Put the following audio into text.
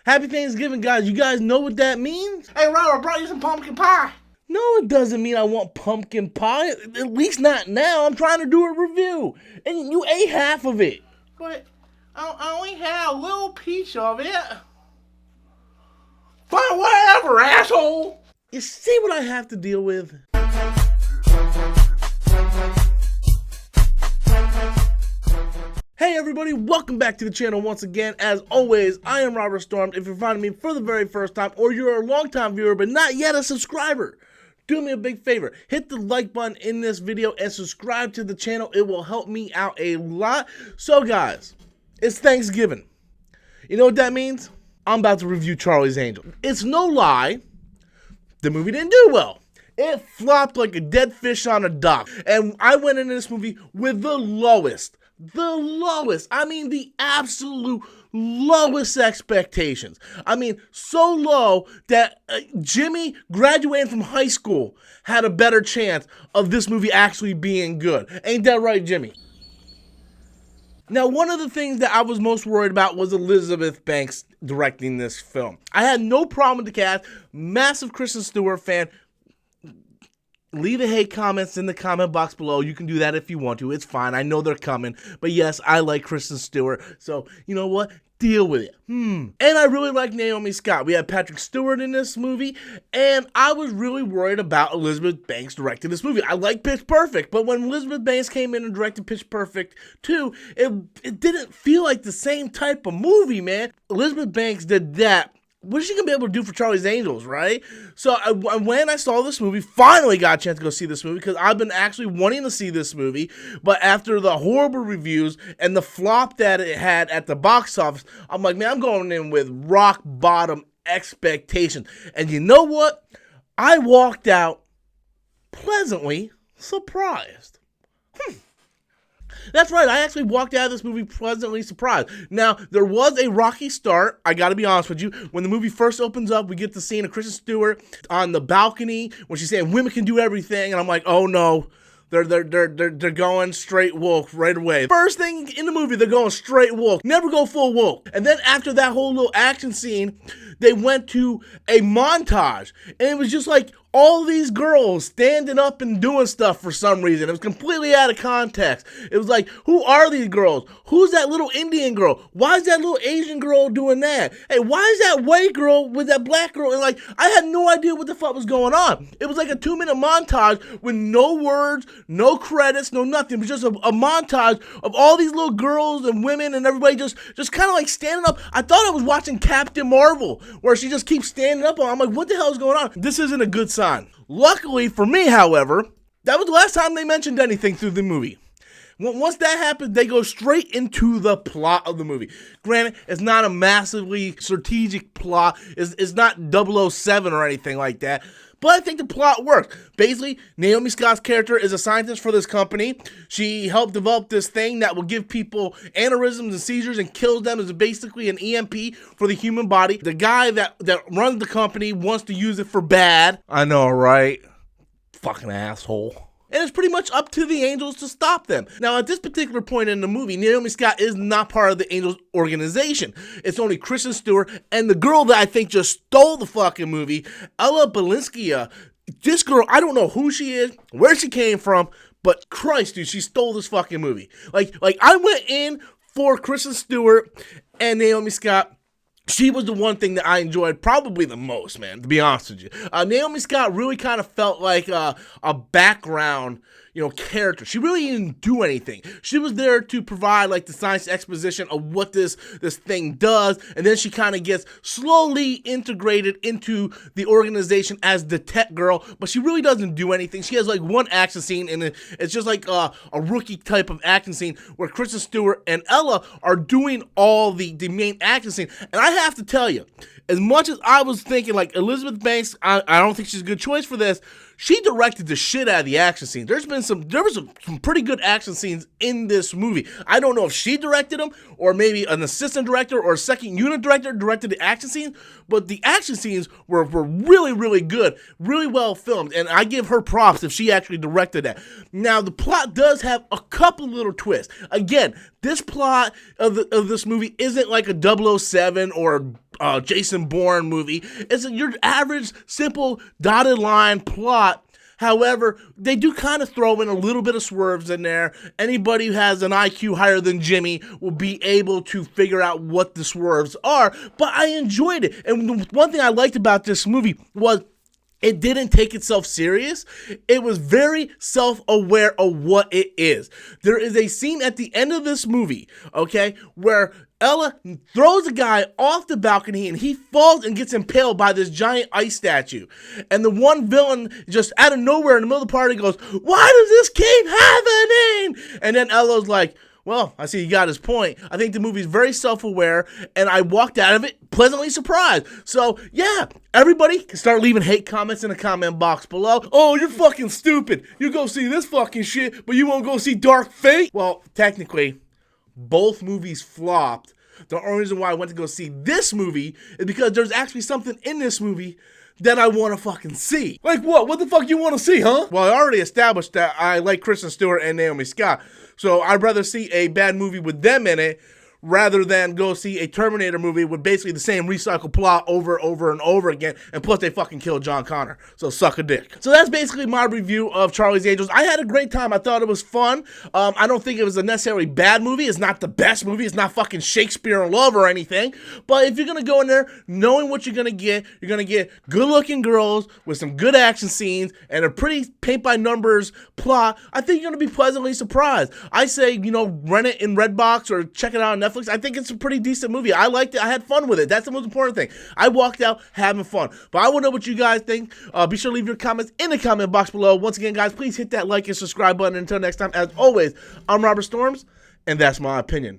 Happy Thanksgiving, guys. You guys know what that means? Hey, Robert, I brought you some pumpkin pie. No, it doesn't mean I want pumpkin pie. At least not now. I'm trying to do a review. And you ate half of it. But I only had a little piece of it. Fine, whatever, asshole. You see what I have to deal with? Hey everybody, welcome back to the channel once again. As always, I am Robert Storm. If you're finding me for the very first time, or you're a long-time viewer but not yet a subscriber, do me a big favor. Hit the like button in this video and subscribe to the channel. It will help me out a lot. So guys, it's Thanksgiving. You know what that means? I'm about to review Charlie's Angels. It's no lie, the movie didn't do well. It flopped like a dead fish on a dock. And I went into this movie with the lowest, I mean the absolute lowest expectations. I mean, so low that Jimmy, graduating from high school, had a better chance of this movie actually being good. Ain't that right, Jimmy? Now, one of the things that I was most worried about was Elizabeth Banks directing this film. I had no problem with the cast. Massive Kristen Stewart fan. Leave a hate comments in the comment box below. You can do that if you want to. It's fine. I know they're coming. But yes, I like Kristen Stewart. So, you know what? Deal with it. And I really like Naomi Scott. We had Patrick Stewart in this movie. And I was really worried about Elizabeth Banks directing this movie. I like Pitch Perfect. But when Elizabeth Banks came in and directed Pitch Perfect 2, it didn't feel like the same type of movie, man. Elizabeth Banks did that. What is she going to be able to do for Charlie's Angels, right? So when I saw this movie, finally got a chance to go see this movie because I've been actually wanting to see this movie. But after the horrible reviews and the flop that it had at the box office, I'm like, man, I'm going in with rock bottom expectations. And you know what? I walked out pleasantly surprised. That's right, I actually walked out of this movie pleasantly surprised. Now, there was a rocky start, I gotta be honest with you. When the movie first opens up, we get the scene of Kristen Stewart on the balcony when she's saying women can do everything, and I'm like, oh no, they're going straight woke right away. First thing in the movie, they're going straight woke. Never go full woke. And then after that whole little action scene, they went to a montage, and it was just like all these girls standing up and doing stuff for some reason. It was completely out of context. It was like, who are these girls? Who's that little Indian girl? Why is that little Asian girl doing that? Hey, why is that white girl with that black girl? And like, I had no idea what the fuck was going on. It was like a 2-minute montage with no words, no credits, no nothing. It was just a montage of all these little girls and women and everybody just kind of like standing up. I thought I was watching Captain Marvel, where she just keeps standing up. I'm like, what the hell is going on? This isn't a good sign. Luckily for me, however, that was the last time they mentioned anything through the movie. Once that happened, they go straight into the plot of the movie. Granted, it's not a massively strategic plot. It's not 007 or anything like that. But I think the plot works. Basically, Naomi Scott's character is a scientist for this company. She helped develop this thing that will give people aneurysms and seizures and kills them. It's basically an EMP for the human body. The guy that runs the company wants to use it for bad. I know, right? Fucking asshole. And it's pretty much up to the Angels to stop them. Now, at this particular point in the movie, Naomi Scott is not part of the Angels organization. It's only Kristen Stewart and the girl that I think just stole the fucking movie, Ella Balinska. This girl, I don't know who she is, where she came from, but Christ, dude, she stole this fucking movie. Like I went in for Kristen Stewart and Naomi Scott. She was the one thing that I enjoyed probably the most, man, to be honest with you. Naomi Scott really kind of felt like a background, character. She really didn't do anything. She was there to provide like the science exposition of what this thing does, and then she kind of gets slowly integrated into the organization as the tech girl, but she really doesn't do anything. She has like one action scene, and it's just like a rookie type of action scene where Kristen Stewart and Ella are doing all the main action scene. And I have to tell you, as much as I was thinking like Elizabeth Banks, I don't think she's a good choice for this. She directed the shit out of the action scene. There was some pretty good action scenes in this movie. I don't know if she directed them or maybe an assistant director or a second unit director directed the action scenes, but the action scenes were really, really good, really well filmed, and I give her props if she actually directed that. Now, the plot does have a couple little twists. Again, this plot of this movie isn't like a 007 or Jason Bourne movie. It's your average, simple, dotted line plot. However, they do kind of throw in a little bit of swerves in there. Anybody who has an IQ higher than Jimmy will be able to figure out what the swerves are. But I enjoyed it. And the one thing I liked about this movie was it didn't take itself serious. It was very self-aware of what it is. There is a scene at the end of this movie, okay, where Ella throws a guy off the balcony and he falls and gets impaled by this giant ice statue. And the one villain just out of nowhere in the middle of the party goes, "Why does this keep happening?" And then Ella's like, "Well, I see he got his point." I think the movie's very self-aware, and I walked out of it pleasantly surprised. So, yeah, everybody can start leaving hate comments in the comment box below. "Oh, you're fucking stupid. You go see this fucking shit, but you won't go see Dark Fate." Well, technically, both movies flopped. The only reason why I went to go see this movie is because there's actually something in this movie that I want to fucking see. Like what? What the fuck you want to see, huh? Well, I already established that I like Kristen Stewart and Naomi Scott, so I'd rather see a bad movie with them in it rather than go see a Terminator movie with basically the same recycled plot over and over again, and plus they fucking killed John Connor, so suck a dick. So that's basically my review of Charlie's Angels. I had a great time. I thought it was fun. I don't think it was a necessarily bad movie. It's not the best movie. It's not fucking Shakespeare in Love or anything, but if you're gonna go in there knowing what you're gonna get good looking girls with some good action scenes and a pretty paint-by-numbers plot, I think you're gonna be pleasantly surprised. I say, rent it in Redbox or check it out on Netflix. I think it's a pretty decent movie. I liked it. I had fun with it. That's the most important thing. I walked out having fun. But I want to know what you guys think. Be sure to leave your comments in the comment box below. Once again, guys, please hit that like and subscribe button. Until next time, as always, I'm Robert Storms, and that's my opinion.